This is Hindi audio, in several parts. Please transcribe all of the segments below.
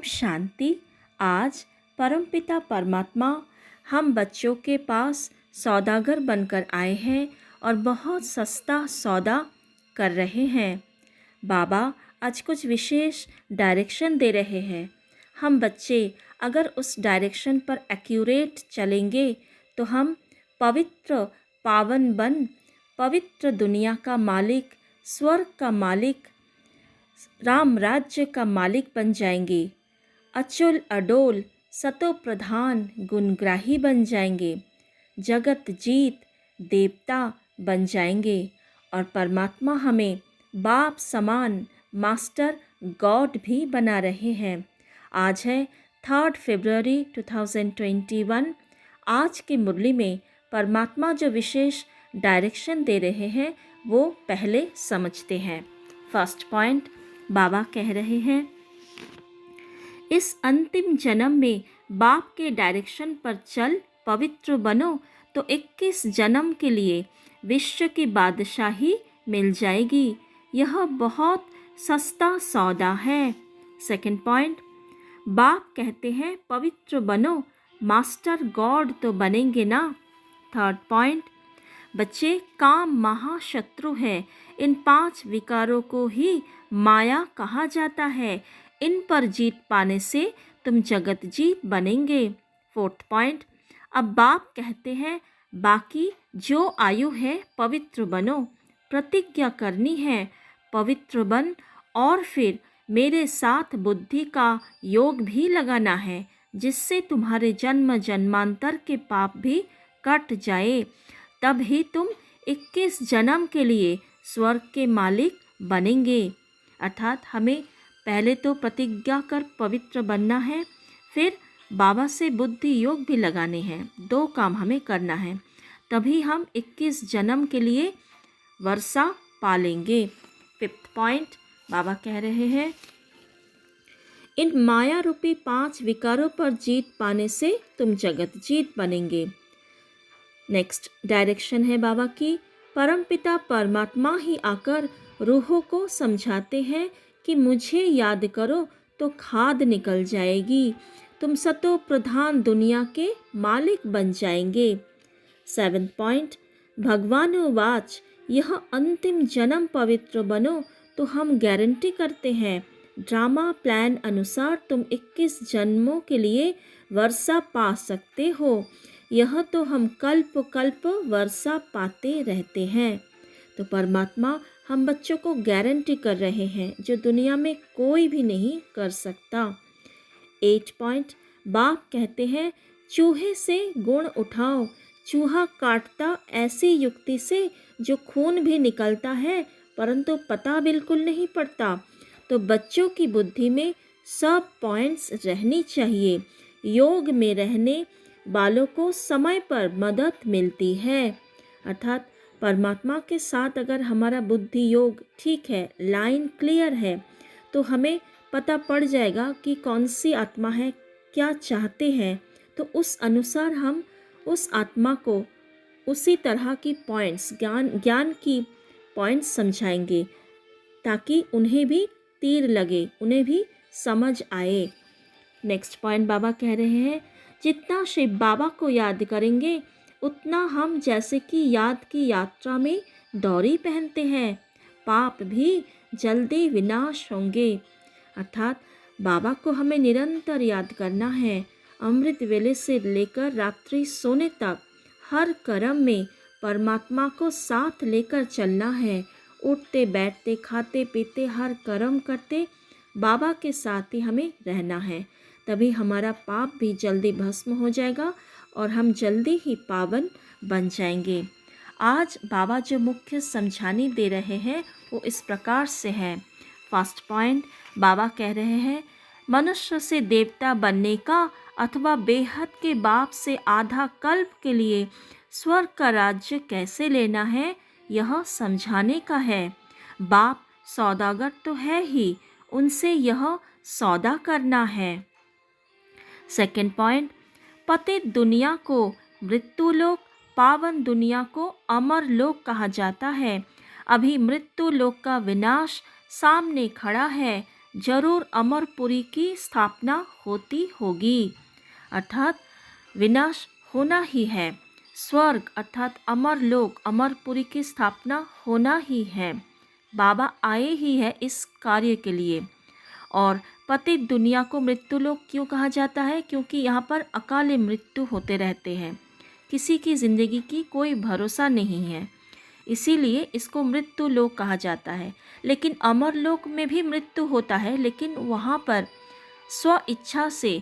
शांति। आज परमपिता परमात्मा हम बच्चों के पास सौदागर बनकर आए हैं और बहुत सस्ता सौदा कर रहे हैं। बाबा आज कुछ विशेष डायरेक्शन दे रहे हैं। हम बच्चे अगर उस डायरेक्शन पर एक्यूरेट चलेंगे तो हम पवित्र पावन बन पवित्र दुनिया का मालिक, स्वर्ग का मालिक, राम राज्य का मालिक बन जाएंगे। अचल अडोल सतो प्रधान गुणग्राही बन जाएंगे। जगत जीत देवता बन जाएंगे और परमात्मा हमें बाप समान मास्टर गॉड भी बना रहे हैं। आज है 3 फरवरी 2021। आज की मुरली में परमात्मा जो विशेष डायरेक्शन दे रहे हैं वो पहले समझते हैं। फर्स्ट पॉइंट, बाबा कह रहे हैं इस अंतिम जन्म में बाप के डायरेक्शन पर चल पवित्र बनो तो 21 जन्म के लिए विश्व की बादशाही मिल जाएगी। यह बहुत सस्ता सौदा है। सेकंड पॉइंट, बाप कहते हैं पवित्र बनो, मास्टर गॉड तो बनेंगे ना। थर्ड पॉइंट, बच्चे काम महाशत्रु है। इन 5 विकारों को ही माया कहा जाता है। इन पर जीत पाने से तुम जगत जीत बनेंगे। फोर्थ पॉइंट, अब बाप कहते हैं बाकी जो आयु है पवित्र बनो, प्रतिज्ञा करनी है पवित्र बन और फिर मेरे साथ बुद्धि का योग भी लगाना है जिससे तुम्हारे जन्म जन्मांतर के पाप भी कट जाए। तब ही तुम 21 जन्म के लिए स्वर्ग के मालिक बनेंगे। अर्थात हमें पहले तो प्रतिज्ञा कर पवित्र बनना है, फिर बाबा से बुद्धि योग भी लगाने हैं। 2 काम हमें करना है, तभी हम 21 जन्म के लिए वर्षा पालेंगे। फिफ्थ पॉइंट, बाबा कह रहे हैं इन माया रूपी 5 विकारों पर जीत पाने से तुम जगत जीत बनेंगे। नेक्स्ट डायरेक्शन है बाबा की, परमपिता परमात्मा ही आकर रूहों को समझाते हैं कि मुझे याद करो तो खाद निकल जाएगी, तुम सतो प्रधान दुनिया के मालिक बन जाएंगे। 7th पॉइंट, भगवान वाच यह अंतिम जन्म पवित्र बनो तो हम गारंटी करते हैं ड्रामा प्लान अनुसार तुम 21 जन्मों के लिए वर्षा पा सकते हो। यह तो हम कल्प कल्प वर्षा पाते रहते हैं। तो परमात्मा हम बच्चों को गारंटी कर रहे हैं जो दुनिया में कोई भी नहीं कर सकता। 8 पॉइंट, बाप कहते हैं चूहे से गुण उठाओ, चूहा काटता ऐसी युक्ति से जो खून भी निकलता है परंतु पता बिल्कुल नहीं पड़ता। तो बच्चों की बुद्धि में सब पॉइंट्स रहनी चाहिए। योग में रहने वालों को समय पर मदद मिलती है। अर्थात परमात्मा के साथ अगर हमारा बुद्धि योग ठीक है, लाइन क्लियर है, तो हमें पता पड़ जाएगा कि कौन सी आत्मा है, क्या चाहते हैं। तो उस अनुसार हम उस आत्मा को उसी तरह की पॉइंट्स ज्ञान की पॉइंट्स समझाएंगे ताकि उन्हें भी तीर लगे, उन्हें भी समझ आए। नेक्स्ट पॉइंट बाबा कह रहे हैं जितना शिव बाबा को याद करेंगे उतना हम जैसे कि याद की यात्रा में डोरी पहनते हैं, पाप भी जल्दी विनाश होंगे। अर्थात बाबा को हमें निरंतर याद करना है। अमृत वेले से लेकर रात्रि सोने तक हर कर्म में परमात्मा को साथ लेकर चलना है। उठते बैठते खाते पीते हर कर्म करते बाबा के साथ ही हमें रहना है, तभी हमारा पाप भी जल्दी भस्म हो जाएगा और हम जल्दी ही पावन बन जाएंगे। आज बाबा जो मुख्य समझानी दे रहे हैं वो इस प्रकार से है। फर्स्ट पॉइंट, बाबा कह रहे हैं मनुष्य से देवता बनने का अथवा बेहद के बाप से आधा कल्प के लिए स्वर्ग का राज्य कैसे लेना है यह समझाने का है। बाप सौदागर तो है ही, उनसे यह सौदा करना है। सेकंड पॉइंट, पतित दुनिया को मृत्यु लोक, पावन दुनिया को अमर लोक कहा जाता है। अभी मृत्यु लोक का विनाश सामने खड़ा है, जरूर अमरपुरी की स्थापना होती होगी, अर्थात विनाश होना ही है। स्वर्ग अर्थात अमर लोक, अमरपुरी की स्थापना होना ही है। बाबा आए ही है इस कार्य के लिए। और पतित दुनिया को मृत्यु लोक क्यों कहा जाता है? क्योंकि यहाँ पर अकाले मृत्यु होते रहते हैं, किसी की ज़िंदगी की कोई भरोसा नहीं है, इसीलिए इसको मृत्यु लोक कहा जाता है। लेकिन अमर लोक में भी मृत्यु होता है, लेकिन वहाँ पर स्व इच्छा से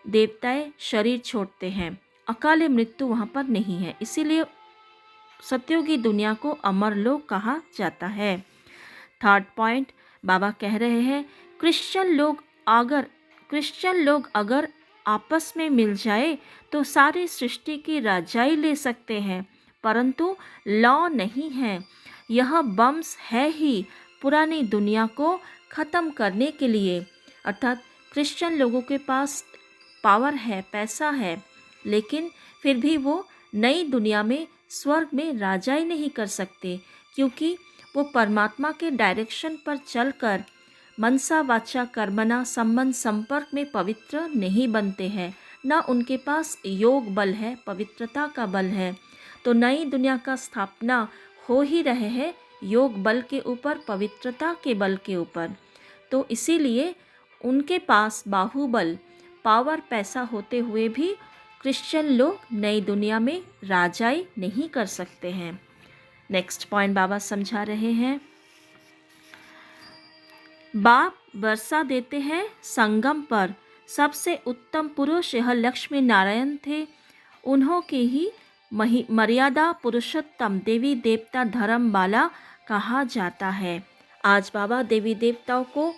देवताएं शरीर छोड़ते हैं, अकाले मृत्यु वहाँ पर नहीं है, इसीलिए सत्युगी दुनिया को अमर लोक कहा जाता है। थर्ड पॉइंट बाबा कह रहे हैं, क्रिश्चियन लोग अगर आपस में मिल जाए तो सारी सृष्टि की राजाई ले सकते हैं, परंतु लॉ नहीं है। यह बम्स है ही पुरानी दुनिया को ख़त्म करने के लिए। अर्थात क्रिश्चियन लोगों के पास पावर है, पैसा है, लेकिन फिर भी वो नई दुनिया में, स्वर्ग में राजाई नहीं कर सकते, क्योंकि वो परमात्मा के डायरेक्शन पर चलकर मनसा वाचा कर्मणा संबंध संपर्क में पवित्र नहीं बनते हैं, ना उनके पास योग बल है, पवित्रता का बल है। तो नई दुनिया का स्थापना हो ही रहे हैं योग बल के ऊपर, पवित्रता के बल के ऊपर। तो इसीलिए उनके पास बाहुबल, पावर, पैसा होते हुए भी क्रिश्चियन लोग नई दुनिया में राजाई नहीं कर सकते हैं। नेक्स्ट पॉइंट बाबा समझा रहे हैं, बाप वर्षा देते हैं संगम पर। सबसे उत्तम पुरुष यह लक्ष्मी नारायण थे, उन्हों के ही मर्यादा पुरुषोत्तम देवी देवता धर्म वाला कहा जाता है। आज बाबा देवी देवताओं को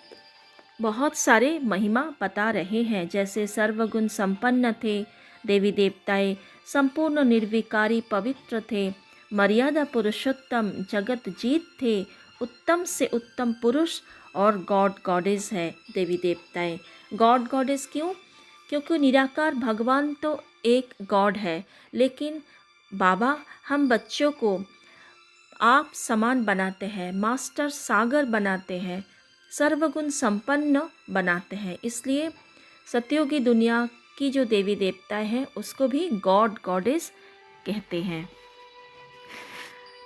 बहुत सारे महिमा बता रहे हैं, जैसे सर्वगुण संपन्न थे देवी देवताएं, संपूर्ण निर्विकारी पवित्र थे, मर्यादा पुरुषोत्तम जगत जीत थे, उत्तम से उत्तम पुरुष और गॉड गॉडेस है देवी देवताएं। गॉड गॉडेस क्यों? क्योंकि निराकार भगवान तो एक गॉड है, लेकिन बाबा हम बच्चों को आप समान बनाते हैं, मास्टर सागर बनाते हैं, सर्वगुण संपन्न बनाते हैं, इसलिए सत्युगी दुनिया की जो देवी देवताएं हैं उसको भी गॉड गॉडेस कहते हैं।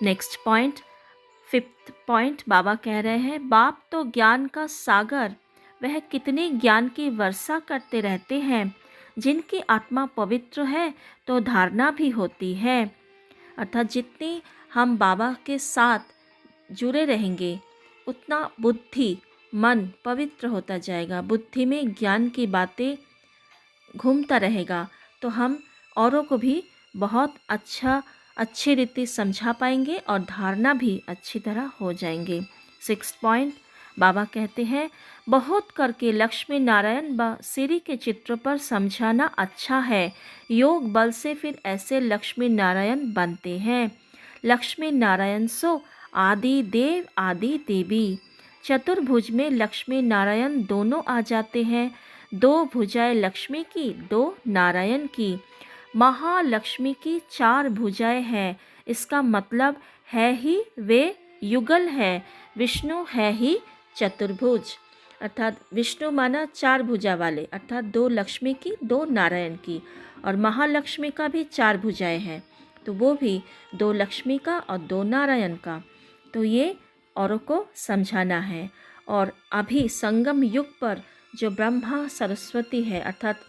नेक्स्ट पॉइंट, फिफ्थ पॉइंट बाबा कह रहे हैं, बाप तो ज्ञान का सागर, वह कितने ज्ञान की वर्षा करते रहते हैं। जिनकी आत्मा पवित्र है तो धारणा भी होती है। अर्थात जितनी हम बाबा के साथ जुड़े रहेंगे उतना बुद्धि, मन पवित्र होता जाएगा, बुद्धि में ज्ञान की बातें घूमता रहेगा, तो हम औरों को भी बहुत अच्छी रीति समझा पाएंगे और धारणा भी अच्छी तरह हो जाएंगे। सिक्स्थ पॉइंट बाबा कहते हैं, बहुत करके लक्ष्मी नारायण व सिरी के चित्र पर समझाना अच्छा है, योग बल से फिर ऐसे लक्ष्मी नारायण बनते हैं। लक्ष्मी नारायण सो आदि देव आदि देवी। चतुर्भुज में लक्ष्मी नारायण दोनों आ जाते हैं, दो भुजाएं लक्ष्मी की, दो नारायण की। महालक्ष्मी की 4 भुजाएं हैं, इसका मतलब है ही वे युगल है, विष्णु है ही चतुर्भुज। अर्थात विष्णु माना 4 भुजा वाले, अर्थात 2 लक्ष्मी की, 2 नारायण की। और महालक्ष्मी का भी 4 भुजाएं हैं, तो वो भी 2 लक्ष्मी का और 2 नारायण का। तो ये औरों को समझाना है। और अभी संगम युग पर जो ब्रह्मा सरस्वती है, अर्थात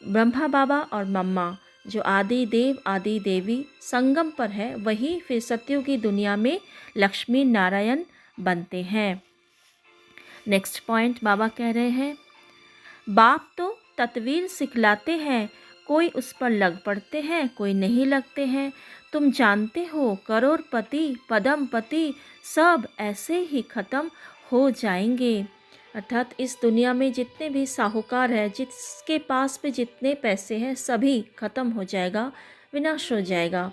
ब्रह्मा बाबा और मम्मा जो आदि देव आदि देवी संगम पर है, वही फिर सत्युगी दुनिया में लक्ष्मी नारायण बनते हैं। नेक्स्ट पॉइंट बाबा कह रहे हैं, बाप तो तत्वीर सिखलाते हैं, कोई उस पर लग पड़ते हैं, कोई नहीं लगते हैं। तुम जानते हो करोड़पति पदमपति सब ऐसे ही खत्म हो जाएंगे। अर्थात इस दुनिया में जितने भी साहूकार हैं, जिसके पास भी जितने पैसे हैं, सभी खत्म हो जाएगा, विनाश हो जाएगा।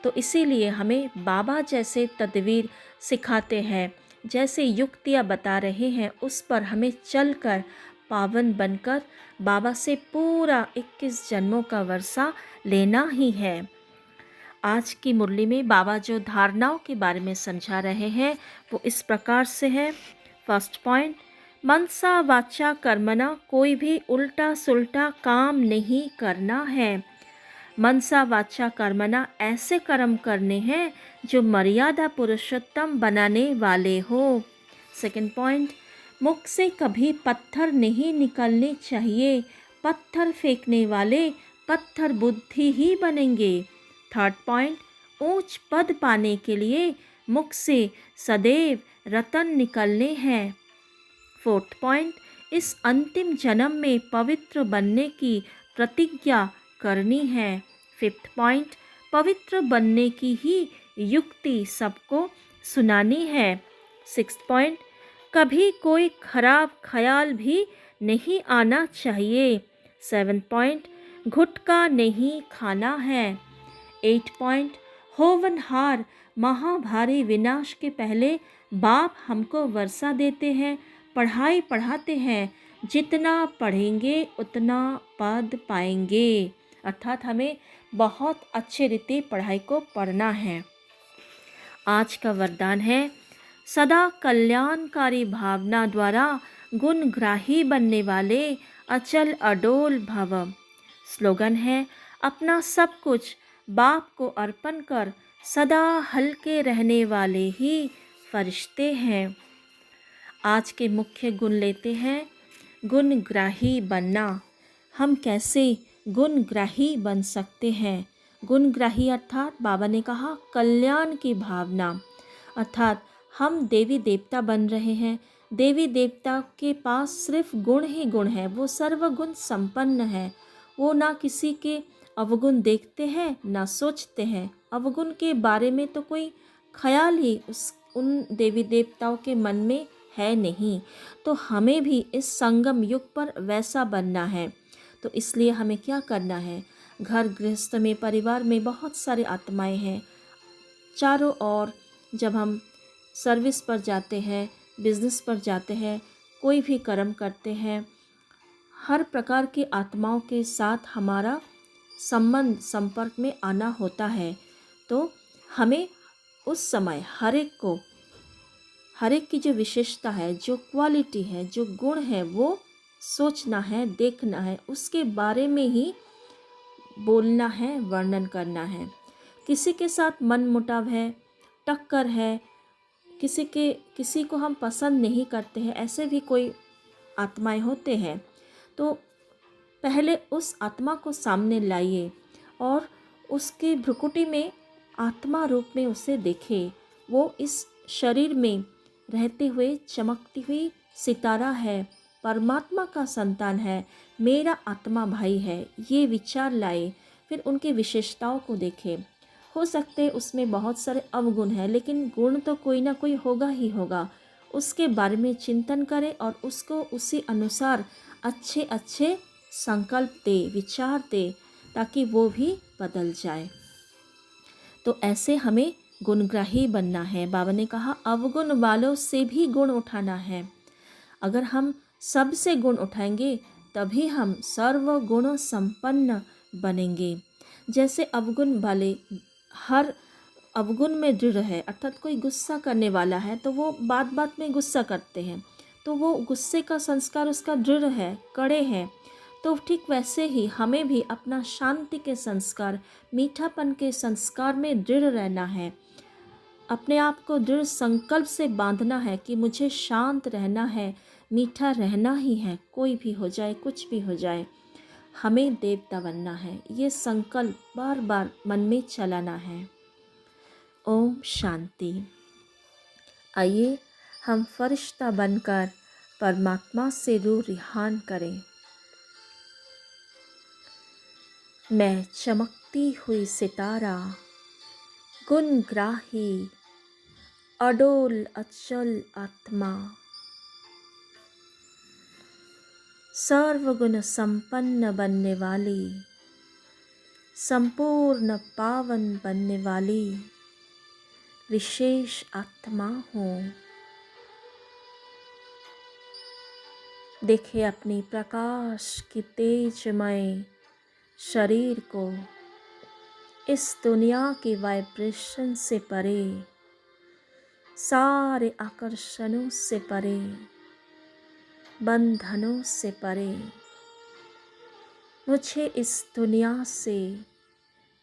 तो इसीलिए हमें बाबा जैसे तदवीर सिखाते हैं, जैसे युक्तियाँ बता रहे हैं, उस पर हमें चलकर पावन बनकर बाबा से पूरा 21 जन्मों का वर्षा लेना ही है। आज की मुरली में बाबा जो धारणाओं के बारे में समझा रहे हैं वो इस प्रकार से है। फर्स्ट पॉइंट, मनसा वाचा कर्मणा, कोई भी उल्टा सुल्टा काम नहीं करना है। मनसा वाचा कर्मणा, ऐसे कर्म करने हैं जो मर्यादा पुरुषोत्तम बनाने वाले हो। सेकंड पॉइंट, मुख से कभी पत्थर नहीं निकलने चाहिए। पत्थर फेंकने वाले पत्थर बुद्धि ही बनेंगे। थर्ड पॉइंट, ऊंच पद पाने के लिए मुख से सदैव रतन निकलने हैं। फोर्थ पॉइंट, इस अंतिम जन्म में पवित्र बनने की प्रतिज्ञा करनी है। फिफ्थ पॉइंट, पवित्र बनने की ही युक्ति सबको सुनानी है। सिक्स्थ पॉइंट, कभी कोई खराब ख्याल भी नहीं आना चाहिए। सेवन्थ पॉइंट, गुटखा नहीं खाना है। एट पॉइंट, होवनहार महाभारी विनाश के पहले बाप हमको वर्षा देते हैं, पढ़ाई पढ़ाते हैं, जितना पढ़ेंगे उतना पद पाएंगे। अर्थात हमें बहुत अच्छे रीति पढ़ाई को पढ़ना है। आज का वरदान है, सदा कल्याणकारी भावना द्वारा गुणग्राही बनने वाले अचल अडोल भव। स्लोगन है, अपना सब कुछ बाप को अर्पण कर सदा हल्के रहने वाले ही फरिश्ते हैं। आज के मुख्य गुण लेते हैं, गुणग्राही बनना। हम कैसे गुणग्राही बन सकते हैं? गुणग्राही अर्थात बाबा ने कहा कल्याण की भावना, अर्थात हम देवी देवता बन रहे हैं। देवी देवता के पास सिर्फ गुण ही गुण है, वो सर्वगुण संपन्न है। वो ना किसी के अवगुण देखते हैं ना सोचते हैं। अवगुण के बारे में तो कोई ख्याल ही उन देवी देवताओं के मन में है नहीं। तो हमें भी इस संगम युग पर वैसा बनना है। तो इसलिए हमें क्या करना है? घर गृहस्थ में, परिवार में बहुत सारे आत्माएं हैं चारों ओर। जब हम सर्विस पर जाते हैं, बिजनेस पर जाते हैं, कोई भी कर्म करते हैं, हर प्रकार की आत्माओं के साथ हमारा संबंध संपर्क में आना होता है। तो हमें उस समय हर एक की जो विशेषता है, जो क्वालिटी है, जो गुण है, वो सोचना है, देखना है, उसके बारे में ही बोलना है, वर्णन करना है। किसी के साथ मन मुटाव है, टक्कर है, किसी को हम पसंद नहीं करते हैं, ऐसे भी कोई आत्माएं होते हैं। तो पहले उस आत्मा को सामने लाइए और उसकी भ्रुकुटी में आत्मा रूप में उसे देखें। वो इस शरीर में रहते हुए चमकती हुई सितारा है, परमात्मा का संतान है, मेरा आत्मा भाई है। ये विचार लाए, फिर उनकी विशेषताओं को देखें। हो सकते उसमें बहुत सारे अवगुण हैं, लेकिन गुण तो कोई ना कोई होगा ही होगा। उसके बारे में चिंतन करें और उसको उसी अनुसार अच्छे अच्छे संकल्प दे, विचार दे, ताकि वो भी बदल जाए। तो ऐसे हमें गुणग्राही बनना है। बाबा ने कहा अवगुण वालों से भी गुण उठाना है। अगर हम सबसे गुण उठाएंगे तभी हम सर्वगुण संपन्न बनेंगे। जैसे अवगुण वाले हर अवगुण में दृढ़ है, अर्थात कोई गुस्सा करने वाला है तो वो बात बात में गुस्सा करते हैं, तो वो गुस्से का संस्कार उसका दृढ़ है, कड़े हैं। तो ठीक वैसे ही हमें भी अपना शांति के संस्कार, मीठापन के संस्कार में दृढ़ रहना है। अपने आप को दृढ़ संकल्प से बांधना है कि मुझे शांत रहना है, मीठा रहना ही है, कोई भी हो जाए, कुछ भी हो जाए, हमें देवता बनना है। ये संकल्प बार बार मन में चलाना है। ओम शांति। आइए हम फरिश्ता बनकर परमात्मा से रूह रिहान करें। मैं चमकती हुई सितारा, गुणग्राही अडोल अचल आत्मा, सर्वगुण संपन्न बनने वाली, संपूर्ण पावन बनने वाली विशेष आत्मा हूँ। देखिए अपनी प्रकाश की तेजमय शरीर को इस दुनिया की वाइब्रेशन से परे, सारे आकर्षणों से परे बंधनों से परे। मुझे इस दुनिया से,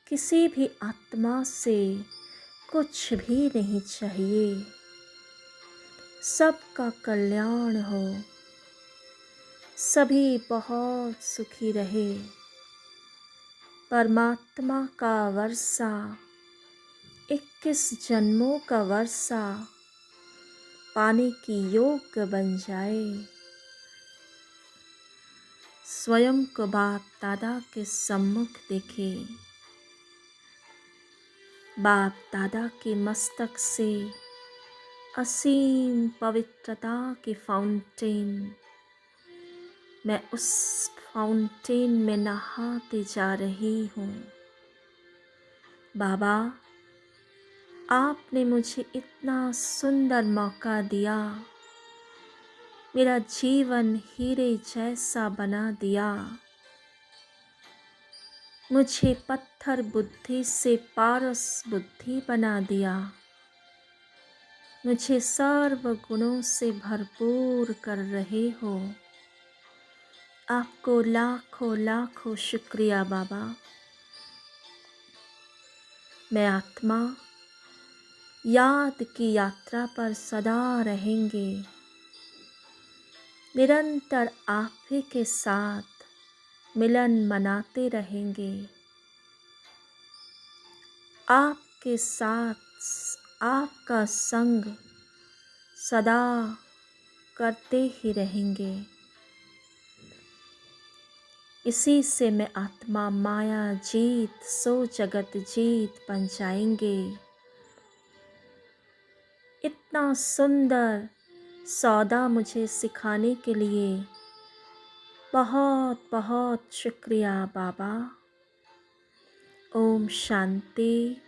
किसी भी आत्मा से कुछ भी नहीं चाहिए। सबका कल्याण हो, सभी बहुत सुखी रहे। परमात्मा का वर्षा, 21 जन्मों का वर्षा पाने की योग्य बन जाए। स्वयं को बाप दादा के सम्मुख देखे। बाप दादा के मस्तक से असीम पवित्रता की फाउंटेन, मैं उस फाउंटेन में नहाते जा रही हूँ। बाबा, आपने मुझे इतना सुंदर मौका दिया, मेरा जीवन हीरे जैसा बना दिया। मुझे पत्थर बुद्धि से पारस बुद्धि बना दिया। मुझे सर्व गुणों से भरपूर कर रहे हो। आपको लाखों लाखों शुक्रिया बाबा। मैं आत्मा याद की यात्रा पर सदा रहेंगे। निरंतर आप ही के साथ मिलन मनाते रहेंगे। आपके साथ आपका संग सदा करते ही रहेंगे। इसी से मैं आत्मा माया जीत सो जगत जीत बन जाएंगे। इतना सुंदर सौदा मुझे सिखाने के लिए बहुत बहुत शुक्रिया बाबा। ओम शांति।